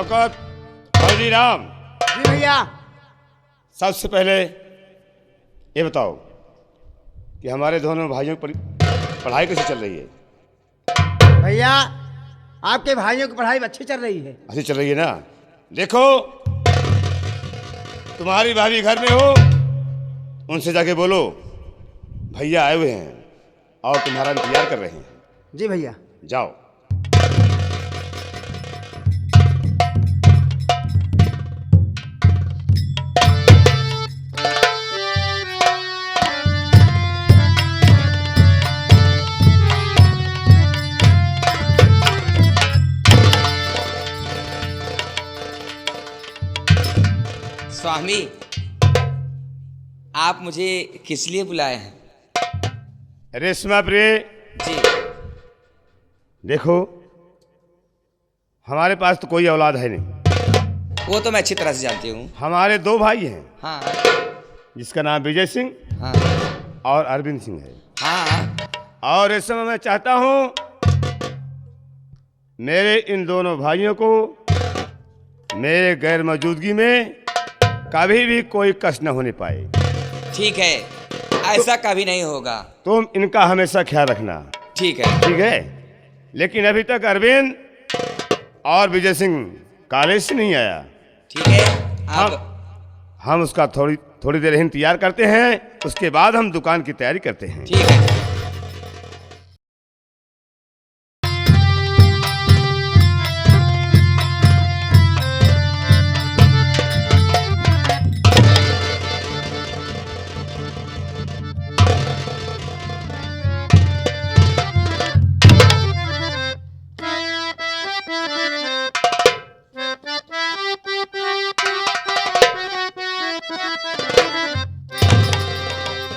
शौकत, हल्दीराम। जी भैया। सबसे पहले ये बताओ कि हमारे दोनों भाइयों की पढ़ाई कैसे चल रही है? भैया आपके भाइयों की पढ़ाई अच्छी चल रही है। अच्छी चल रही है ना? देखो, तुम्हारी भाभी घर में हो, उनसे जाके बोलो भैया आए हुए हैं और तुम्हारा इंतजार कर रहे हैं। जी भैया। जाओ। स्वामी, आप मुझे किस लिए बुलाए हैं? रेशमा प्रिय, जी। देखो, हमारे पास तो कोई औलाद है नहीं। वो तो मैं अच्छी तरह से जानती हूँ। हमारे दो भाई हैं, हाँ जिसका नाम विजय सिंह हाँ और अरविंद सिंह है। हाँ। और इस समय मैं चाहता हूँ मेरे इन दोनों भाइयों को मेरे गैर मौजूदगी में कभी भी कोई कष्ट न होने पाए। ठीक है, ऐसा कभी नहीं होगा। तुम इनका हमेशा ख्याल रखना। ठीक है। ठीक है? लेकिन अभी तक अरविंद और विजय सिंह कॉलेज से नहीं आया। ठीक है। आप हम उसका थोड़ी देर इंतजार करते हैं, उसके बाद हम दुकान की तैयारी करते हैं। ठीक है।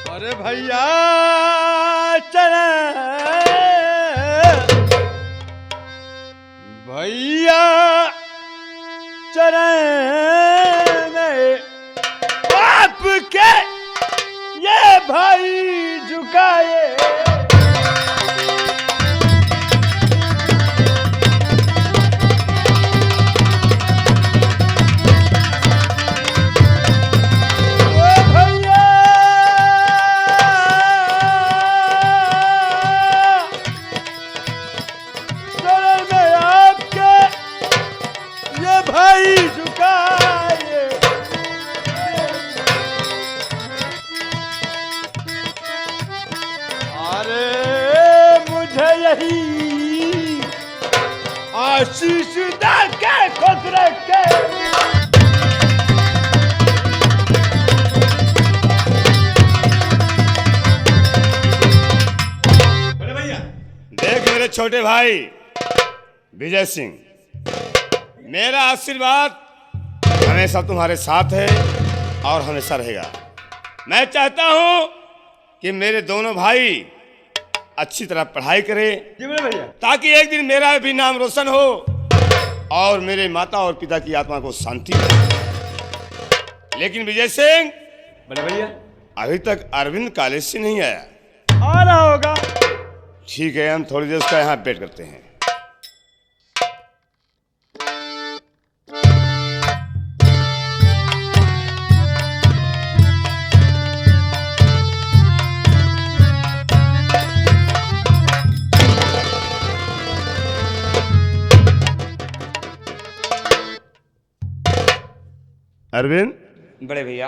अरे भैया चले, भैया चले आपके ये भाई झुकाए। आशीष दे के खुश रखे। बड़े भैया देख, मेरे छोटे भाई विजय सिंह, मेरा आशीर्वाद हमेशा तुम्हारे साथ है और हमेशा रहेगा। मैं चाहता हूं कि मेरे दोनों भाई अच्छी तरह पढ़ाई करें, भैया, ताकि एक दिन मेरा भी नाम रोशन हो और मेरे माता और पिता की आत्मा को शांति मिले। लेकिन विजय सिंह, बड़े भैया, अभी तक अरविंद कॉलेज से नहीं आया। आ रहा होगा। ठीक है, हम थोड़ी देर उसका यहाँ वेट करते हैं। अरविंद, बड़े भैया,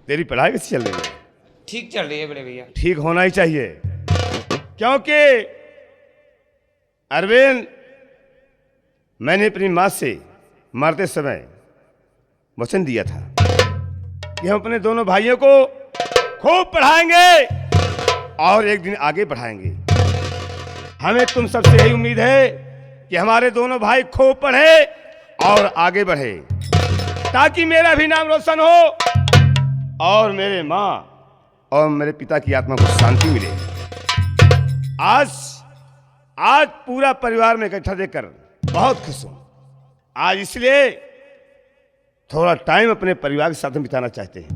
तेरी पढ़ाई कैसी चल रही है? ठीक चल रही है बड़े भैया। ठीक होना ही चाहिए, क्योंकि अरविंद, मैंने अपनी माँ से मरते समय वचन दिया था कि हम अपने दोनों भाइयों को खूब पढ़ाएंगे और एक दिन आगे बढ़ाएंगे। हमें तुम सबसे यही उम्मीद है कि हमारे दोनों भाई खूब पढ़े और आगे बढ़े, ताकि मेरा भी नाम रोशन हो और मेरे माँ और मेरे पिता की आत्मा को शांति मिले। आज पूरा परिवार में इकट्ठा देखकर बहुत खुश हूं। आज इसलिए थोड़ा टाइम अपने परिवार के साथ बिताना चाहते हैं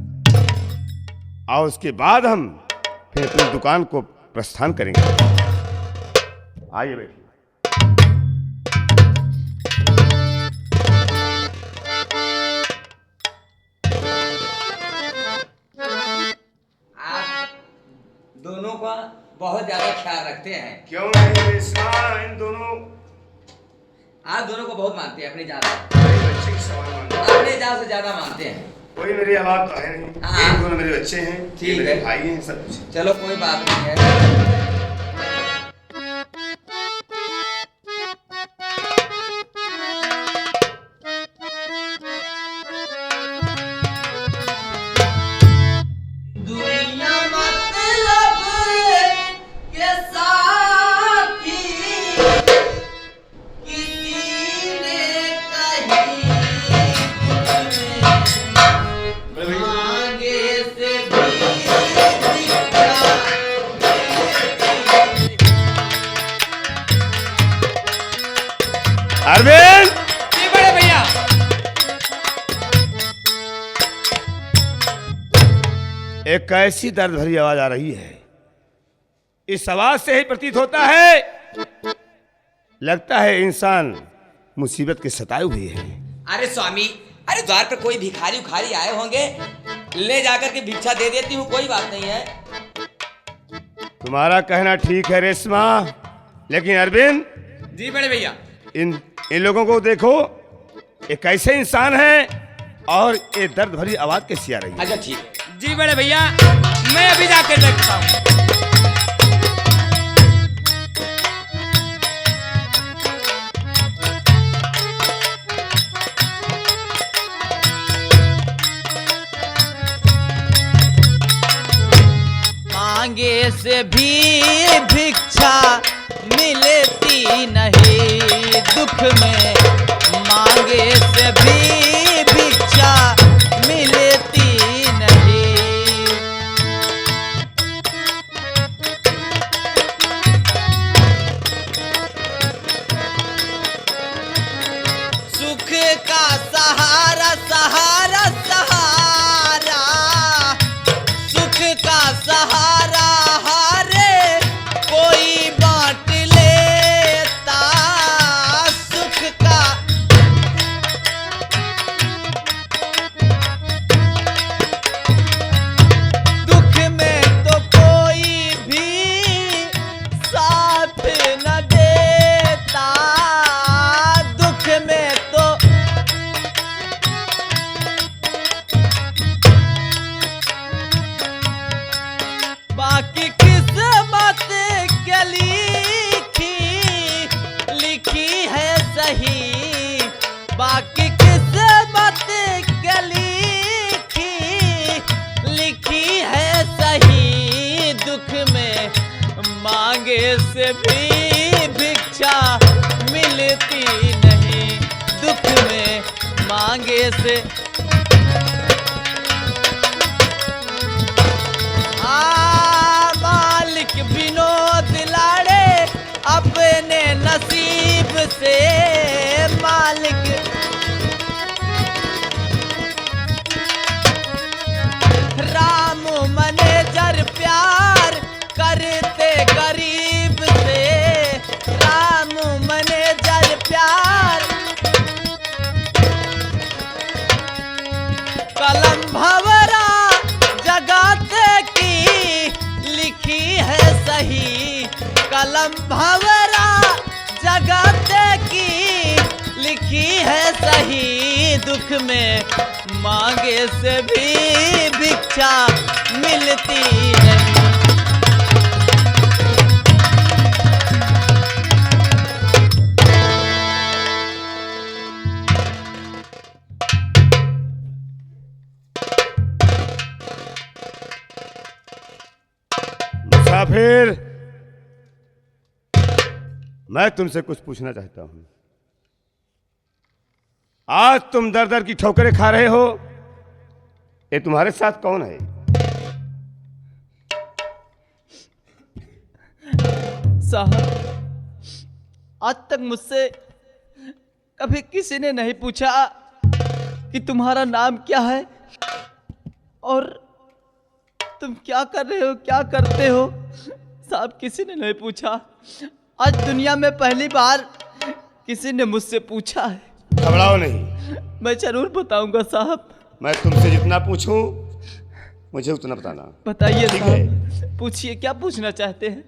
और उसके बाद हम फिर अपनी दुकान को प्रस्थान करेंगे। आइए बैठिए। का बहुत ज्यादा ख्याल रखते हैं। क्यों नहीं रेशमा, इन दोनों आप दोनों को बहुत मानते हैं, अपनी जान मेरे बच्चे की समान मानते हैं। अपने जान से ज्यादा मानते हैं। कोई मेरी औलाद तो है नहीं, हाँ। ये दोनों मेरे बच्चे हैं, ठीक ये मेरे है। भाई हैं, सब कुछ। चलो कोई बात नहीं है। दुनिया मतलब के साथी किसी ने कहीं आगे से भी अरविंद, जी बड़े भैया। एक ऐसी दर्द भरी आवाज आ रही है, इस आवाज से ही प्रतीत होता है, लगता है इंसान मुसीबत के सताए हुए है। अरे स्वामी, अरे द्वार पर कोई भिखारी उखारी आए होंगे, ले जाकर के भिक्षा दे देती हूँ, कोई बात नहीं है। तुम्हारा कहना ठीक है रेशमा, लेकिन अरविंद, जी बड़े भैया। इन लोगों को देखो, ये कैसे इंसान है और ये दर्द भरी आवाज कैसी आ रही है। अच्छा ठीक है। जी बड़े भैया, मैं अभी जाकर देखता हूँ। मांगे से भी भिक्षा मिलती नहीं, दुख में मांगे से भी भिक्षा मिलती नहीं। सुख का सहारा सहारा सहारा, सुख का सहारा हारे कोई बांट लेता, सुख का दुख में तो कोई भी साथ न देता, दुख में तो बाकी किस्मत के लिखी है सही, बाकी किस्मत के लिखी है सही, दुख में मांगे से भी भिक्षा मिलती नहीं, दुख में मांगे से मालिक विनोद लाड़े अपने नसीब से, मालिक राम मैनेजर प्यार करते गरीब से, राम मैनेजर प्यार कलम भवरा जगाते की लिखी है सही, कलम भवरा जगाते की लिखी है सही, दुख में मांगे से भी भिक्षा मिलती नहीं। मुसाफिर, मैं तुमसे कुछ पूछना चाहता हूं। आज तुम दर दर की ठोकरें खा रहे हो, ये तुम्हारे साथ कौन है? साहब, आज तक मुझसे कभी किसी ने नहीं पूछा कि तुम्हारा नाम क्या है और तुम क्या कर रहे हो, क्या करते हो। साहब, किसी ने नहीं पूछा। आज दुनिया में पहली बार किसी ने मुझसे पूछा है। घबराओ नहीं, मैं जरूर बताऊंगा साहब। मैं तुमसे जितना पूछूं मुझे उतना बताना। बताइए ठीक साहब, पूछिए क्या पूछना चाहते हैं।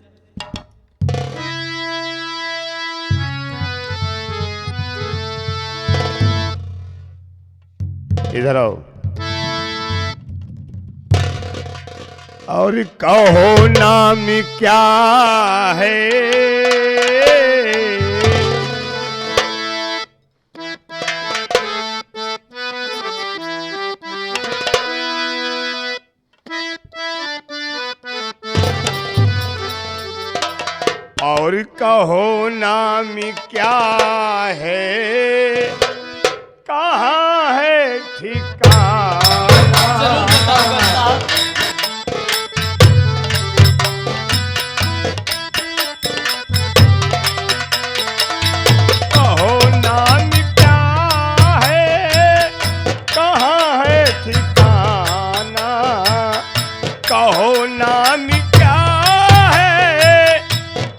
इधर आओ और कहो नाम क्या है। और कहो नाम क्या है, कहाँ है ठिकाना। जरूर बताऊंगा साहब। कहो नाम क्या है, कहाँ है ठिकाना। कहो नाम क्या है,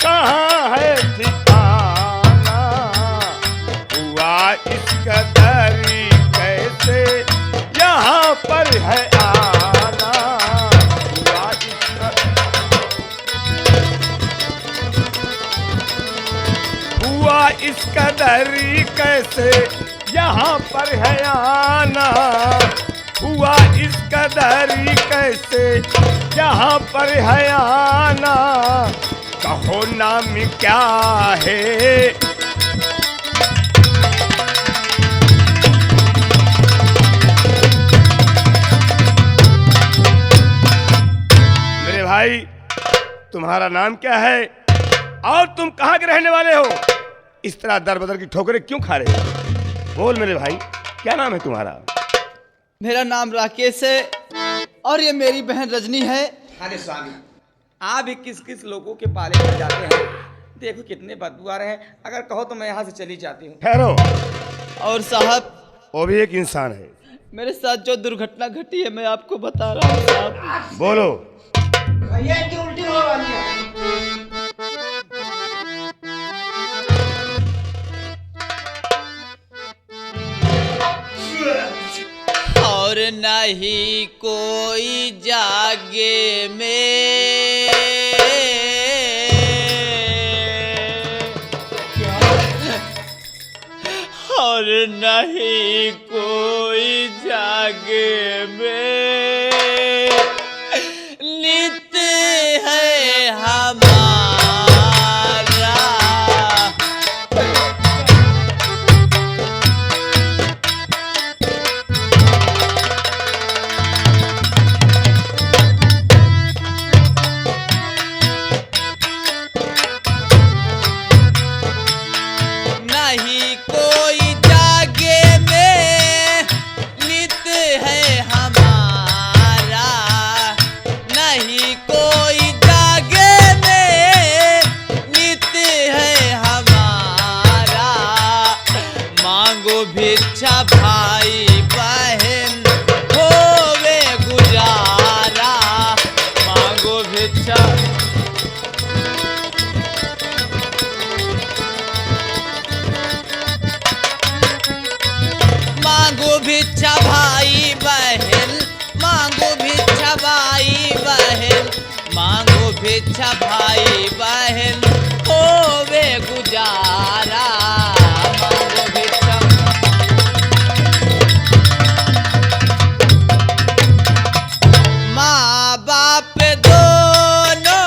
कहाँ है ठिकाना। हुआ इसका दरी कैसे यहाँ पर है आना। हुआ इसका हुआ इसका दरी कैसे यहाँ पर है आना। हुआ इसका दरी कैसे यहाँ पर है आना। कहो नाम क्या है। मेरे भाई, तुम्हारा नाम क्या है और तुम कहाँ के रहने वाले हो? इस तरह दर बदर की ठोकरें क्यों खा रहे हो? बोल मेरे भाई, क्या नाम है तुम्हारा? मेरा नाम राकेश है और ये मेरी बहन रजनी है। अरे स्वामी, आप भी किस किस लोगों के पाले पड़ जाते हैं। देखो कितने बदबू आ रहे हैं। अगर कहो तो मैं यहाँ से चली जाती हूँ। ठहरो, और साहब वो भी एक इंसान है। मेरे साथ जो दुर्घटना घटी है मैं आपको बता रहा हूँ साहब। बोलो। भैया की उल्टी हो वाली है। और नहीं कोई जागे में और नहीं कोई जागे में नित्य है हमारा। नहीं कोई जागे में नित्य है हमारा। नहीं कोई जागे में नित्य है हमारा। मांगो भिक्षा भाई बहन होवे गुजारा। मांगो भिक्षा मांगो भिक्षा भाई बहन। मांगो भिक्षा भाई बहन। मांगो भिक्षा भाई बहन होवे गुजारा। मांगो भिक्षा माँ बाप दोनों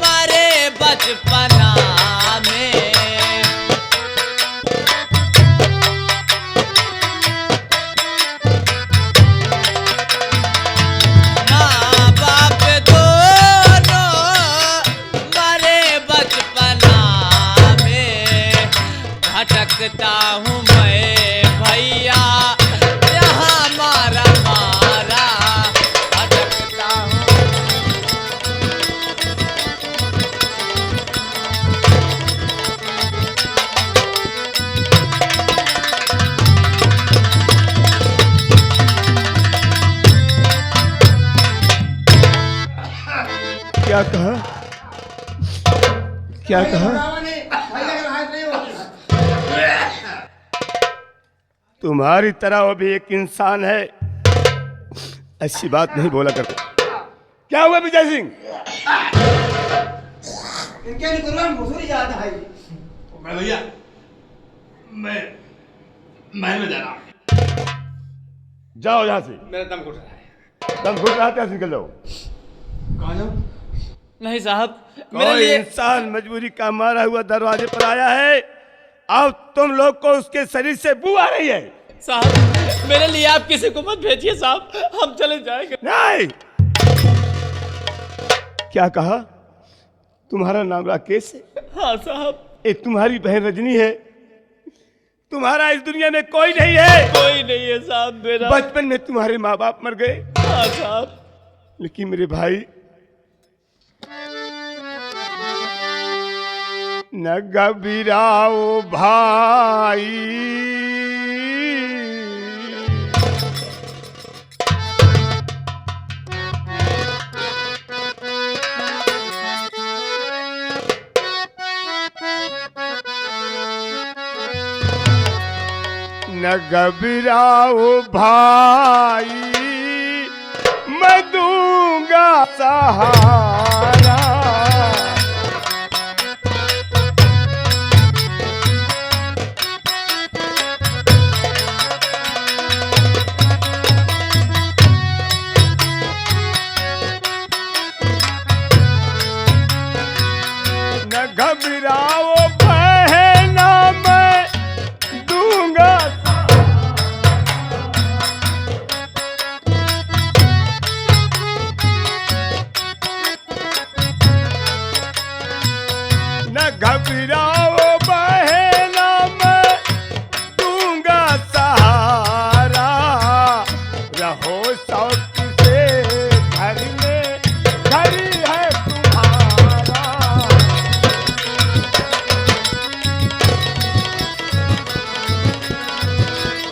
मरे बचपना में। माँ बाप दोनों मरे बचपना में। भटकता हूँ मैं भैया जहाँ मारा मारा। भटकता हूँ क्या कहा? क्या कहा? भैया का हाथ नहीं होगा। तुम्हारी तरह वो भी एक इंसान है। ऐसी बात नहीं बोला करते। क्या हुआ विजय सिंह? इनके निकुलवान भोसड़ी जाता है। मैं भैया मैं महल में जा रहा हूँ। जाओ यहाँ से। मेरा दम घुट रहा है। दम घुट रहा है, निकल जाओ। कहाँ जाऊँ? नहीं साहब, मेरे कोई लिए इंसान मजबूरी का मारा हुआ दरवाजे पर आया है, अब तुम लोग को उसके शरीर से बू आ रही है। साहब, मेरे लिए आप किसी को मत भेजिए साहब, हम चले जाएंगे। नहीं। क्या कहा? तुम्हारा नाम राकेश है? हाँ साहब। ये तुम्हारी बहन रजनी है। तुम्हारा इस दुनिया में कोई नहीं है। कोई नहीं है साहब मेरा। बचपन में तुम्हारे माँ बाप मर गए। हाँ साहब। लेकिन मेरे भाई न घबराओ भाई, न घबराओ भाई, मैं दूंगा सहारा। न घबराओ बहना, मैं दूंगा। न घबराओ बहना, मैं दूंगा सहारा। रहो शौक से घर में, घर है तुम्हारा।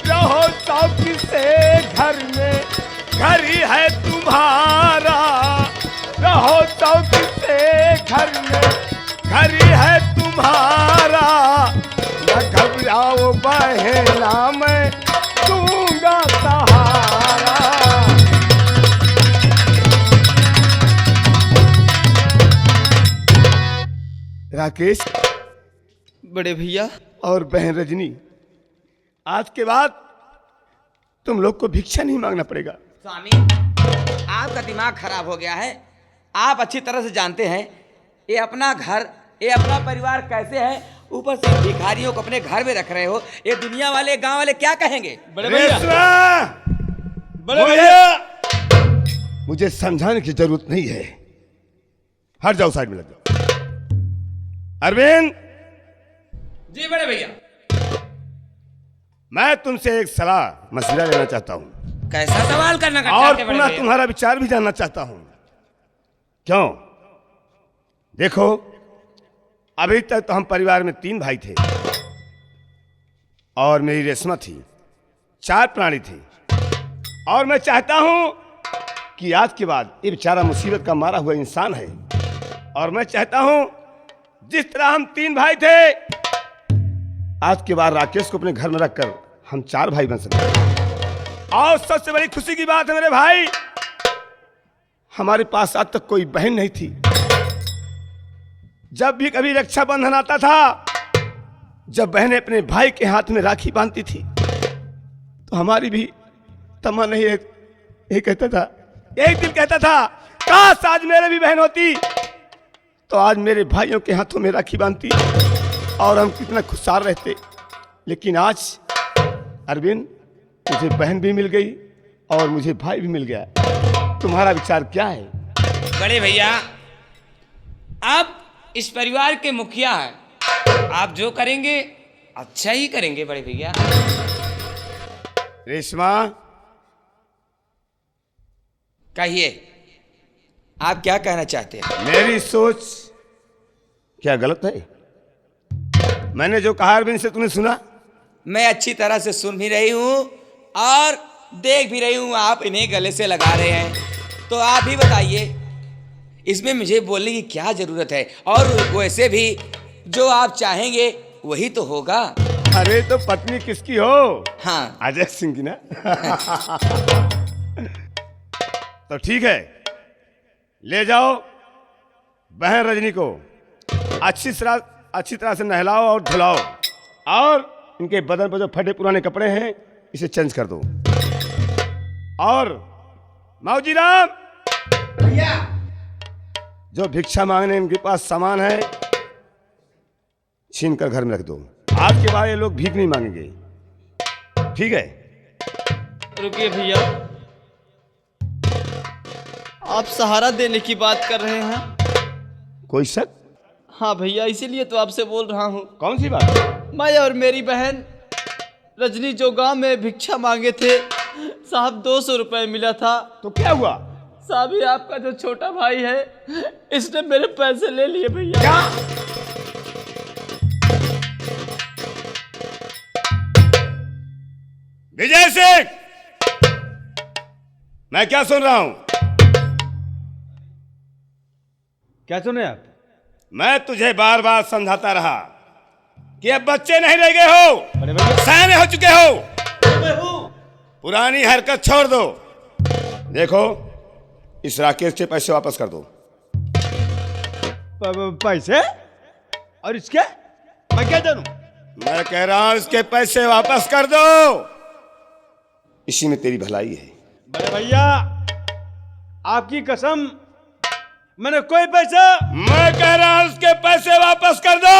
रहो शौक से घर में, घर है तुम्हारा। रहो शौक से घर में, घर है तुम्हारा। न घबराओ बहना, मैं दूंगा सहारा। राकेश बड़े भैया, और बहन रजनी, आज के बाद तुम लोग को भिक्षा नहीं मांगना पड़ेगा। स्वामी, आपका दिमाग खराब हो गया है। आप अच्छी तरह से जानते हैं ये अपना घर, ये अपना परिवार कैसे है। ऊपर से भिखारियों को अपने घर में रख रहे हो। ये दुनिया वाले, गांव वाले क्या कहेंगे? बड़े भैया, बड़े भैया, मुझे समझाने की जरूरत नहीं है। हट जाओ, साइड में लग जाओ। अरविंद जी बड़े भैया। मैं तुमसे एक सलाह मशविरा लेना चाहता हूँ, कैसा सवाल करना और चाहते हैं बड़े पुनः भैया? तुम्हारा विचार भी जानना चाहता हूँ। क्यों? देखो, अभी तक तो हम परिवार में 3 भाई थे और मेरी रेशमा थी, 4 प्राणी थी। और मैं चाहता हूं कि आज के बाद ये बेचारा मुसीबत का मारा हुआ इंसान है, और मैं चाहता हूं जिस तरह हम 3 भाई थे, आज के बाद राकेश को अपने घर में रखकर हम 4 भाई बन सकते। और सबसे बड़ी खुशी की बात है मेरे भाई, हमारे पास आज तक कोई बहन नहीं थी। जब भी कभी रक्षाबंधन आता था, जब बहनें अपने भाई के हाथ में राखी बांधती थी, तो हमारी भी तमन्ना नहीं है, ये कहता था, एक दिन कहता था, काश आज मेरे भी बहन होती तो आज मेरे भाइयों के हाथों में राखी बांधती और हम कितना खुशहाल रहते। लेकिन आज अरविंद, मुझे बहन भी मिल गई और मुझे भाई भी मिल गया। तुम्हारा विचार क्या है? बड़े भैया, आप इस परिवार के मुखिया हैं, आप जो करेंगे अच्छा ही करेंगे बड़े भैया। रेशमा, कहिए, आप क्या कहना चाहते हैं? मेरी सोच क्या गलत है? मैंने जो कहा अरविंद से, तूने सुना? मैं अच्छी तरह से सुन भी रही हूँ और देख भी रही हूँ, आप इन्हें गले से लगा रहे हैं। तो आप ही बताइए, इसमें मुझे बोलने की क्या जरूरत है? और वैसे भी जो आप चाहेंगे वही तो होगा। अरे तो पत्नी किसकी हो? हाँ, अजय सिंह की ना। तो ठीक है, ले जाओ बहन रजनी को अच्छी तरह से नहलाओ और धुलाओ, और इनके बदन पर जो फटे पुराने कपड़े हैं इसे चेंज कर दो। और मौजी राम, भैया जो भिक्षा मांगने इनके पास सामान है छीन कर घर में रख दो। आज के बाद ये लोग भीख नहीं मांगेंगे, ठीक है? रुकिए भैया, आप सहारा देने की बात कर रहे हैं? कोई शक? हाँ भैया, इसीलिए तो आपसे बोल रहा हूँ। कौन सी बात? मैं और मेरी बहन रजनी जो गांव में भिक्षा मांगे थे साहब, 200 रुपए मिला था। तो क्या हुआ? साहब ये आपका जो छोटा भाई है इसने मेरे पैसे ले लिए भैया। क्या? विजय सिंह, मैं क्या सुन रहा हूं? क्या सुने आप? मैं तुझे बार बार समझाता रहा कि अब बच्चे नहीं रह गए हो, सयाने हो चुके हो, पुरानी हरकत छोड़ दो। देखो, इस राकेश के पैसे वापस कर दो। पैसे? और इसके मैं क्या जानूं? मैं कह रहा हूं इसके पैसे वापस कर दो, इसी में तेरी भलाई है। बड़े भैया आपकी कसम, मैंने कोई पैसा, मैं कह रहा हूं उसके पैसे वापस कर दो।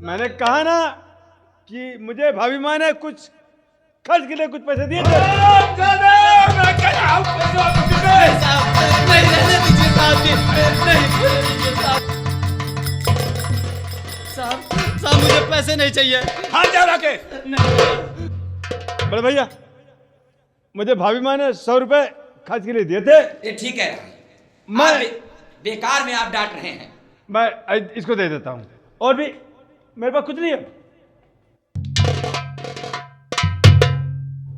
मैंने कहा ना कि मुझे भाभी माँ ने कुछ खर्च के लिए कुछ पैसे दिए थे। साहब मुझे पैसे नहीं चाहिए। हाँ जा राकेश। बड़े भैया मुझे भाभी माँ ने 100 रुपए खर्च के लिए दिए थे। ये ठीक है, मैं बेकार में आप डांट रहे हैं। मैं इसको दे देता हूँ, और भी मेरे पास कुछ नहीं है।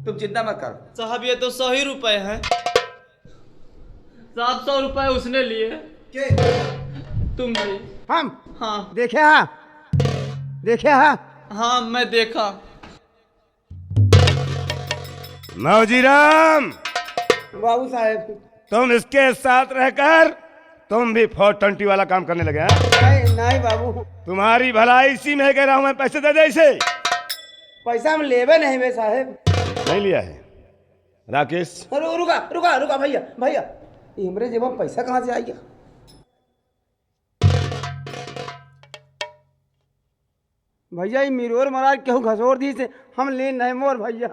तुम चिंता मत करो साहब ये तो 100 ही रुपए हैं। साहब 100 रुपए उसने लिए। तुम भी? हम? हाँ देखे हाँ, देखे हाँ। हाँ मैं देखा। मौजी राम, बाबू साहेब तुम इसके साथ रहकर तुम भी 420 वाला काम करने लगे हैं? नहीं नहीं बाबू, तुम्हारी भलाई इसी में कह रहा हूं मैं, पैसे दे दे इसे। पैसा हम लेवे नहीं बे साहेब। नहीं लिया है राकेश? रुका रुका रुका भैया, भैया ये हमरे जेब में पैसा कहाँ से आ गया? भैया ये मिरोर महाराज केहू घसोर दी से हम ले नहीं मोर भैया।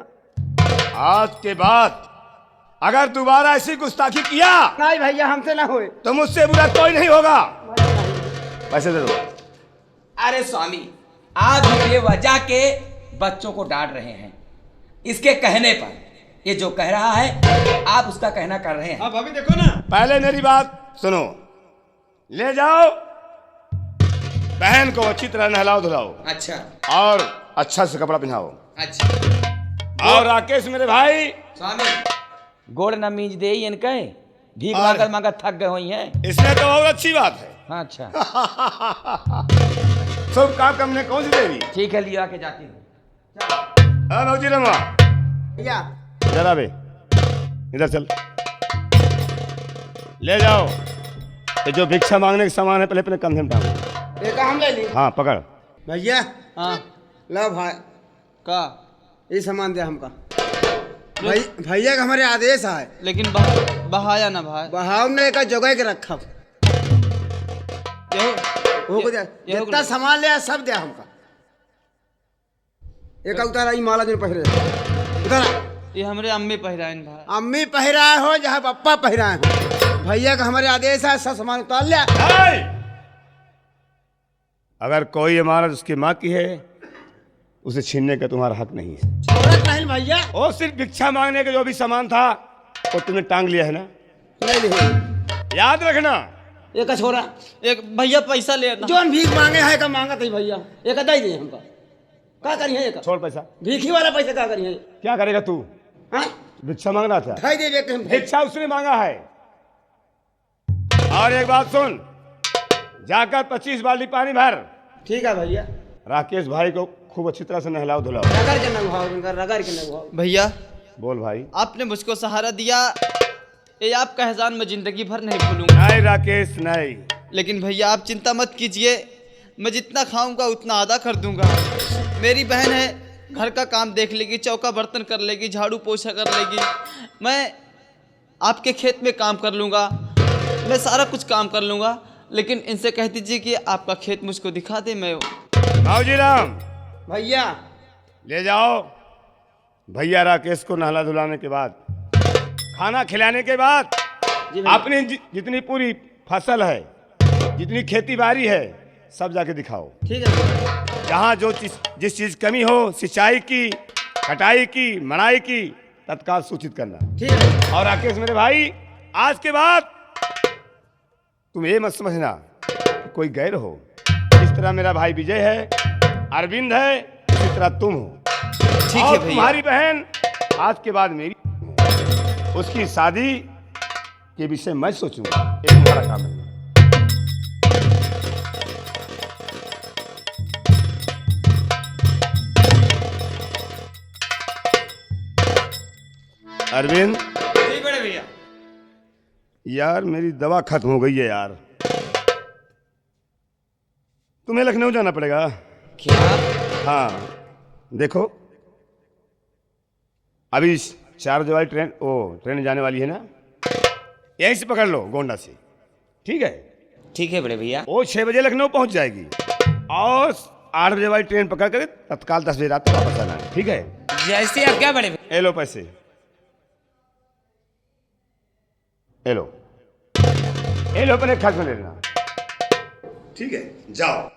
आज के बाद अगर दोबारा ऐसी गुस्ताखी किया नहीं भैया हमसे ना होए। तो मुझसे बुरा कोई नहीं होगा। पैसे दे दो। अरे स्वामी, आप ये वजह के बच्चों को डांट रहे हैं। इसके कहने पर ये जो कह रहा है आप उसका कहना कर रहे हैं। अब अभी देखो ना, पहले मेरी बात सुनो। ले जाओ बहन को अच्छी तरह नहलाओ धुलाओ, अच्छा और अच्छा से कपड़ा पहनाओ। अच्छा। और राकेश मेरे भाई, स्वामी गोड़ न मीज दे इनके, भीख मांगत मांगत थक गए हुई हैं। इसमें तो बहुत अच्छी बात है। हाँ अच्छा सब काम करने कौन सी देवी? ठीक है, लिया के जाती हूँ। हाँ मौजी रमा, भैया जरा बे इधर चल। ले जाओ ये जो भिक्षा मांगने के सामान है, पहले अपने कंधे में टांगो। एक हम ले ली। हाँ पकड़। भैया हाँ लो भाई, का? ये सामान दे हमका। भैया का हमारे आदेश है, लेकिन बहाया ना भाई। बहाव ने एक जगह के रखा हो को जितना सामान ले सब दे हमका। एक उतारा ई माला जो पहरे उतारा, ये हमरे अम्मी पहराइन भाई। अम्मी पहराए हो जहाँ पप्पा पहराए हो। भैया का हमारे आदेश है, सब सामान उतार लिया। अगर कोई इमारत उसकी माँ की है उसे छीनने का तुम्हारा हक नहीं है। छोड़त नहीं भैया। और सिर्फ भिक्षा मांगने का जो भी सामान था वो तुमने टांग लिया है ना, नहीं नहीं याद रखना। एक छोरा एक भैया पैसा ले ना। जो भीख मांगे है का मांगा थी भैया, एक दे दे हमका। क्या करिए एक छोड़ पैसा। भीखी वाला पैसा क्या करिए? क्या करेगा तू? हाँ भिक्षा मांग रहा था? खाई दे देते हम। भिक्षा उसने मांगा है। और एक बात सुन, जाकर 25 बाल्टी पानी भर। ठीक है भैया। राकेश भाई को खूब अच्छी तरह से नहलाओ धुलाओ। रगड़ के नगवाओ, रगड़ के नगवाओ। भैया बोल भाई। आपने मुझको सहारा दिया, ये आपका एहसान मैं जिंदगी भर नहीं भूलूंगा। नहीं राकेश नहीं। लेकिन भैया आप चिंता मत कीजिए, मैं जितना खाऊंगा उतना आधा कर दूंगा। मेरी बहन है, घर का काम देख लेगी, चौका बर्तन कर लेगी, झाड़ू पोछा कर लेगी। मैं आपके खेत में काम कर लूँगा, मैं सारा कुछ काम कर लूँगा। लेकिन इनसे कह दीजिए कि आपका खेत मुझको दिखा दे। मैं बाबूजी राम, भैया ले जाओ भैया राकेश को नहला धुलाने के बाद, खाना खिलाने के बाद अपनी जितनी पूरी फसल है, जितनी खेती बाड़ी है, सब जाके दिखाओ। ठीक है। जहाँ जो चीज जिस चीज कमी हो, सिंचाई की, कटाई की, मड़ाई की, तत्काल सूचित करना। ठीक है। और राकेश मेरे भाई, आज के बाद तुम ये मत समझना कि कोई गैर हो। जिस तरह मेरा भाई विजय है, अरविंद है, इसी तरह तुम हो। ठीक है और भैया। तुम्हारी बहन आज के बाद मेरी, उसकी शादी के विषय मैं सोचूंगा। ये तुम्हारा काम है। अरविंद, ठीक बड़े भैया। यार मेरी दवा खत्म हो गई है यार, तुम्हें लखनऊ जाना पड़ेगा। क्या? हाँ देखो, अभी 4 बजे वाली ट्रेन जाने वाली है ना, यहीं से पकड़ लो, गोंडा से। ठीक है। ठीक है बड़े भैया। वो 6 बजे लखनऊ पहुंच जाएगी और 8 बजे वाली ट्रेन पकड़ कर तत्काल 10 बजे रात को वापस आना है। ठीक है। जैसे आप क्या बड़े भैया। ए लो पैसे, ए लो, ए लो, अपने खर्च में ले लेना। ठीक है, जाओ।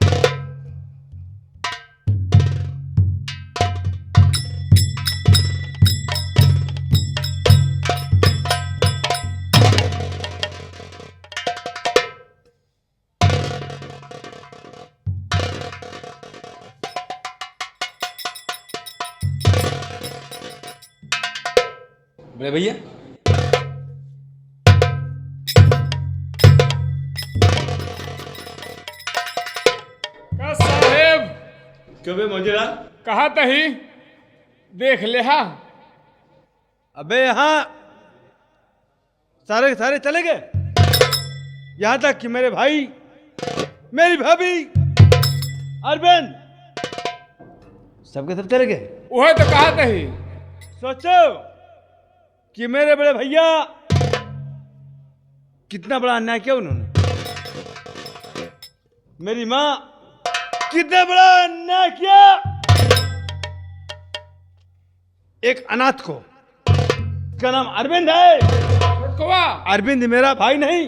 बड़े भैया, का साहेब क्यों बे मौजीलाल? कहा तही देख ले। हा अबे यहाँ सारे सारे चले गए, यहाँ तक कि मेरे भाई, मेरी भाभी, अरविंद, सबके सब चले गए। वह तो कहा तही। सोचो कि मेरे बड़े भैया कितना बड़ा अन्याय किया उन्होंने। मेरी माँ कितना बड़ा अन्याय किया, एक अनाथ को, उसका नाम अरविंद है। छोटकवा अरविंद मेरा भाई नहीं,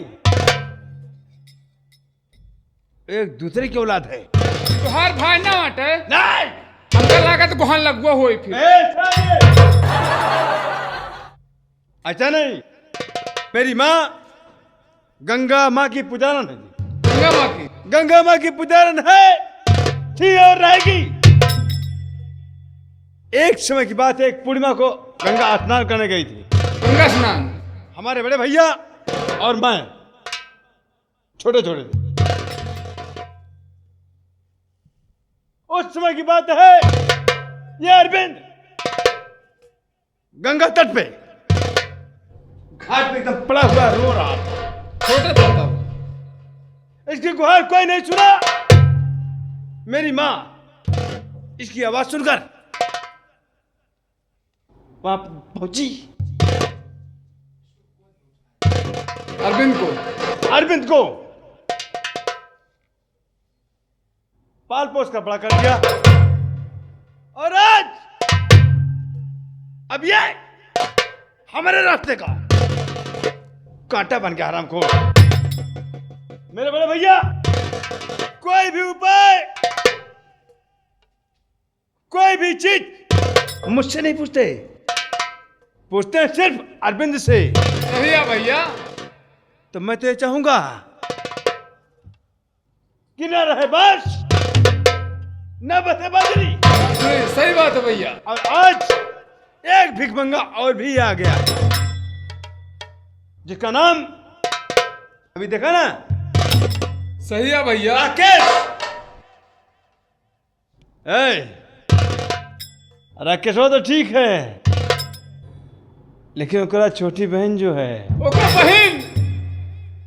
एक दूसरे की औलाद है। तुहार भाई ना हटे। नहीं, हमका लागत गोहन लगवा हुई फिर। अच्छा नहीं, मेरी माँ गंगा माँ की पुजारन है। गंगा माँ की। गंगा माँ की पुजारन है, थी और रहेगी। एक समय की बात है, एक पूर्णिमा को गंगा स्नान करने गई थी गंगा स्नान। हमारे बड़े भैया और मैं, छोटे छोटे थे। उस समय की बात है, ये अरविंद गंगा तट पे घाट पे एकदम पड़ा हुआ रो रहा था। छोटे था तब। इसकी गुहार कोई नहीं सुना। मेरी माँ इसकी आवाज सुनकर वहां पहुंची। अरविंद को पाल पोस कर बड़ा कर दिया, और आज अब ये हमारे रास्ते का कांटा बन गया हरामखोर। मेरे बड़े भैया कोई भी उपाय, कोई भी चीज मुझसे नहीं पूछते, पूछते हैं सिर्फ अरविंद से। भैया भैया, तो मैं तो ये चाहूंगा कि न रहे बस, न बसे बजरी। सही बात है भैया। और आज एक भिखमंगा और भी आ गया, जिसका नाम अभी देखा ना, सही है भैया। राकेश। राकेश हो तो ठीक है, लेकिन ओकरा छोटी बहन जो है ओकर बहन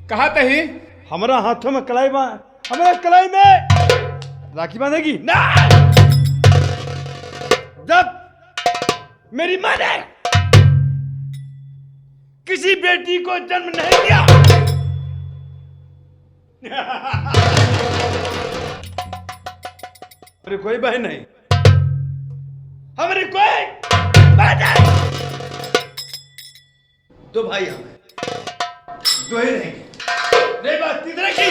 कहा तही हमारा हाथों में कलाई हमारा कलाई में राखी बांधेगी ना। जब मेरी मां ने किसी बेटी को जन्म नहीं दिया हमारी कोई बहन नहीं, हमारी कोई बहन नहीं। दो भाई हमें दो ही रहेंगे, नहीं बात तीसरे की।